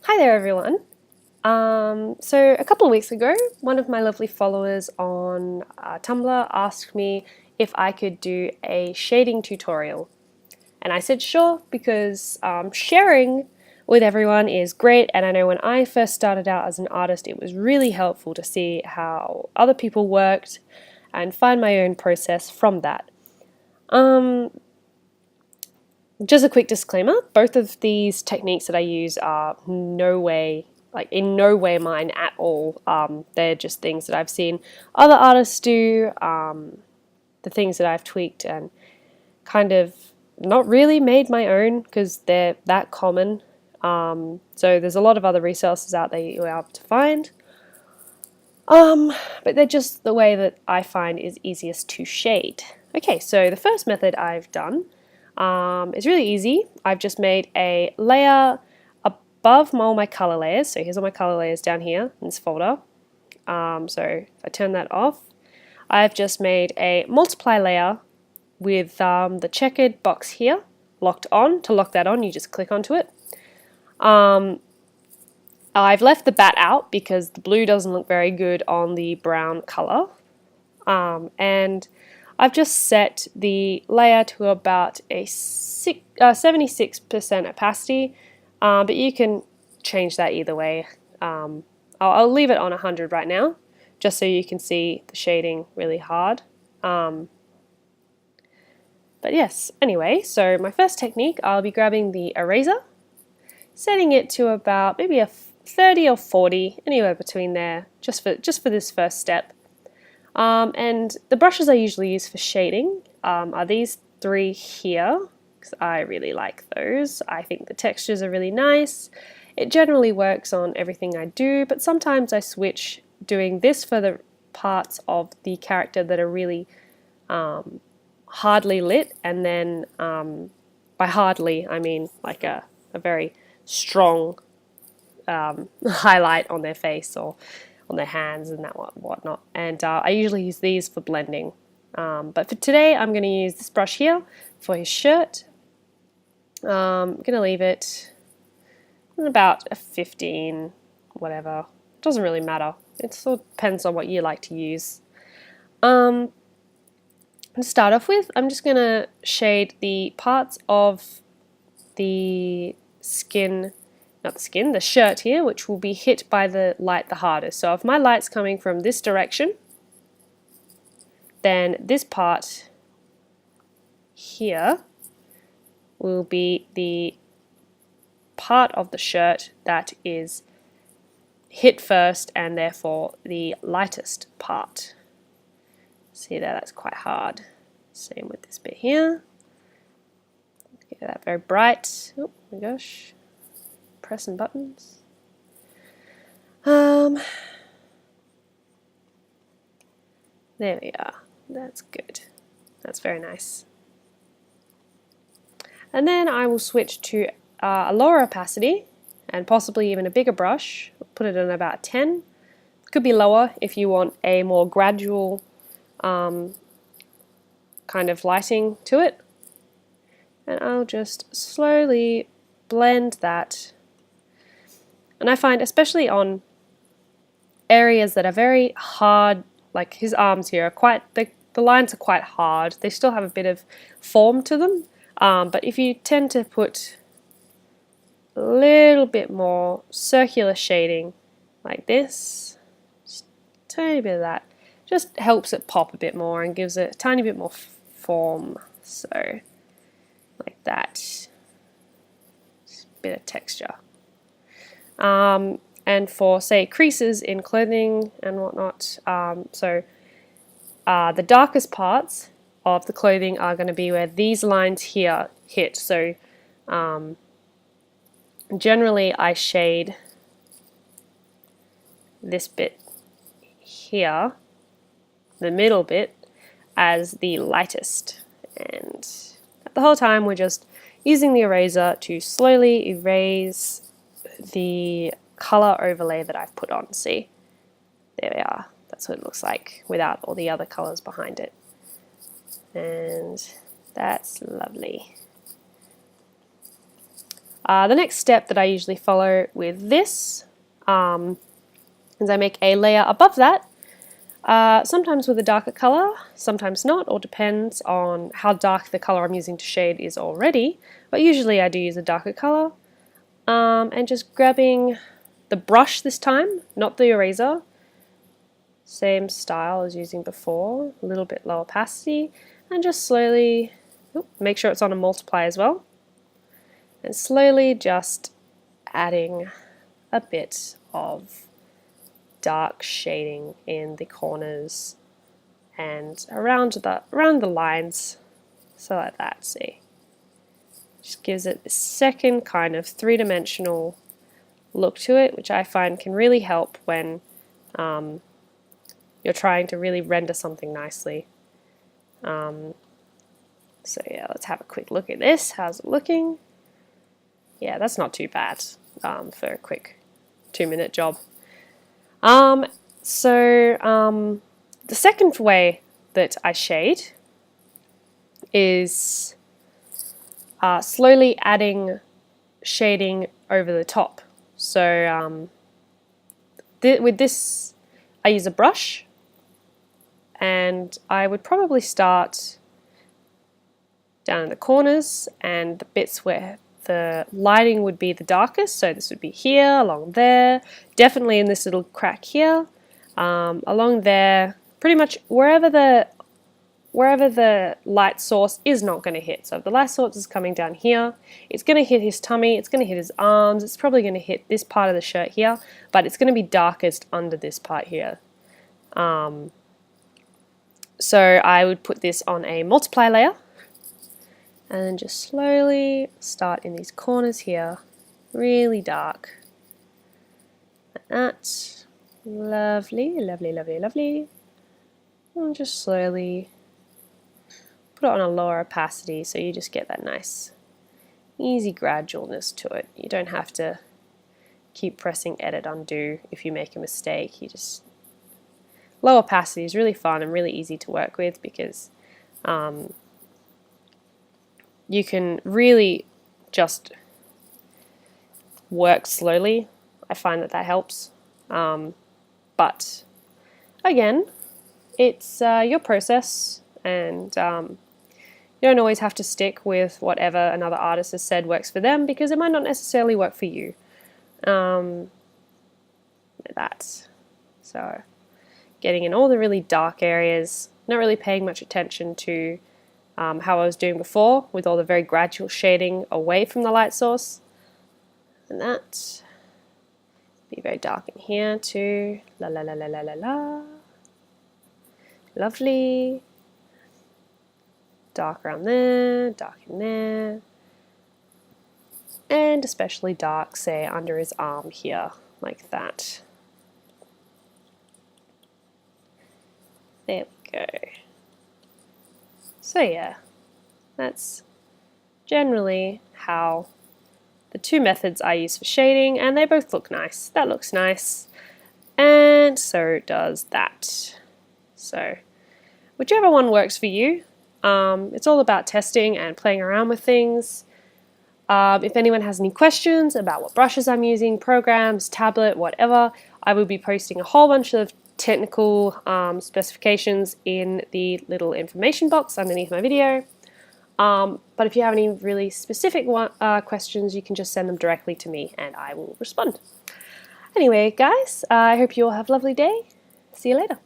Hi there everyone. So a couple of weeks ago, one of my lovely followers on Tumblr asked me if I could do a shading tutorial. And I said sure, because sharing with everyone is great, and I know when I first started out as an artist it was really helpful to see how other people worked and find my own process from that. Just a quick disclaimer, both of these techniques that I use are in no way mine at all. They're just things that I've seen other artists do, the things that I've tweaked and kind of not really made my own because they're that common. So there's a lot of other resources out there you're able to find. But they're just the way that I find is easiest to shade. Okay, so the first method I've done is really easy. I've just made a layer above all my color layers. So here's all my color layers down here in this folder. So if I turn that off, I've just made a multiply layer with the checkered box here locked on. To lock that on, you just click onto it. I've left the bat out because the blue doesn't look very good on the brown color. And I've just set the layer to about a 76% opacity, but you can change that either way. I'll leave it on 100 right now, just so you can see the shading really hard. But yes, anyway, so my first technique, I'll be grabbing the eraser, setting it to about maybe a 30 or 40, anywhere between there, just for this first step. And the brushes I usually use for shading are these three here, because I really like those. I think the textures are really nice. It generally works on everything I do, but sometimes I switch doing this for the parts of the character that are really hardly lit, and then by hardly I mean like a very strong highlight on their face or on their hands and that whatnot. And I usually use these for blending. But for today, I'm going to use this brush here for his shirt. I'm going to leave it about a 15, whatever. It doesn't really matter. It sort of depends on what you like to use. To start off with, I'm just going to shade the parts of the skin, the shirt here, which will be hit by the light the hardest. So if my light's coming from this direction, then this part here will be the part of the shirt that is hit first and therefore the lightest part. See there, that's quite hard. Same with this bit here. Get that very bright. Oh my gosh. Pressing buttons. There we are. That's good. That's very nice. And then I will switch to a lower opacity and possibly even a bigger brush. Put it in about 10. It could be lower if you want a more gradual kind of lighting to it. And I'll just slowly blend that. And I find, especially on areas that are very hard, like his arms here are quite, the lines are quite hard. They still have a bit of form to them, but if you tend to put a little bit more circular shading like this, just a tiny bit of that, just helps it pop a bit more and gives it a tiny bit more form. So like that, just a bit of texture. And for, say, creases in clothing and whatnot, the darkest parts of the clothing are going to be where these lines here hit. So generally I shade this bit here, the middle bit, as the lightest. And the whole time we're just using the eraser to slowly erase the color overlay that I've put on. See, there we are. That's what it looks like without all the other colors behind it. And that's lovely. The next step that I usually follow with this is I make a layer above that, sometimes with a darker color, sometimes not, or depends on how dark the color I'm using to shade is already, but usually I do use a darker color, and just grabbing the brush this time, not the eraser, same style as using before, a little bit low opacity, and just slowly, make sure it's on a multiply as well, and slowly just adding a bit of dark shading in the corners and around the lines, so like that. See, just gives it this second kind of three-dimensional look to it, which I find can really help when you're trying to really render something nicely. So yeah, let's have a quick look at this. How's it looking? Yeah, that's not too bad for a quick 2-minute job. The second way that I shade is slowly adding shading over the top. So with this, I use a brush, and I would probably start down in the corners and the bits where the lighting would be the darkest. So this would be here, along there, definitely in this little crack here, along there, pretty much wherever the light source is not going to hit. So if the light source is coming down here, it's going to hit his tummy, it's going to hit his arms, it's probably going to hit this part of the shirt here, but it's going to be darkest under this part here. So I would put this on a multiply layer, and then just slowly start in these corners here, really dark, like that. Lovely, lovely, lovely, lovely. And just slowly put it on a lower opacity so you just get that nice, easy gradualness to it. You don't have to keep pressing edit, undo if you make a mistake. You just, low opacity is really fun and really easy to work with because you can really just work slowly. I find that helps. But again, it's your process, and you don't always have to stick with whatever another artist has said works for them, because it might not necessarily work for you. Like that. So getting in all the really dark areas, not really paying much attention to how I was doing before with all the very gradual shading away from the light source. And that. Be very dark in here too. La la la la la la la. Lovely. Dark around there, dark in there. And especially dark, say, under his arm here, like that. There we go. So yeah, that's generally how the two methods I use for shading, and they both look nice. That looks nice, and so does that. So whichever one works for you. It's all about testing and playing around with things. If anyone has any questions about what brushes I'm using, programs, tablet, whatever, I will be posting a whole bunch of technical specifications in the little information box underneath my video. But if you have any really specific questions, you can just send them directly to me and I will respond. Anyway, guys, I hope you all have a lovely day. See you later.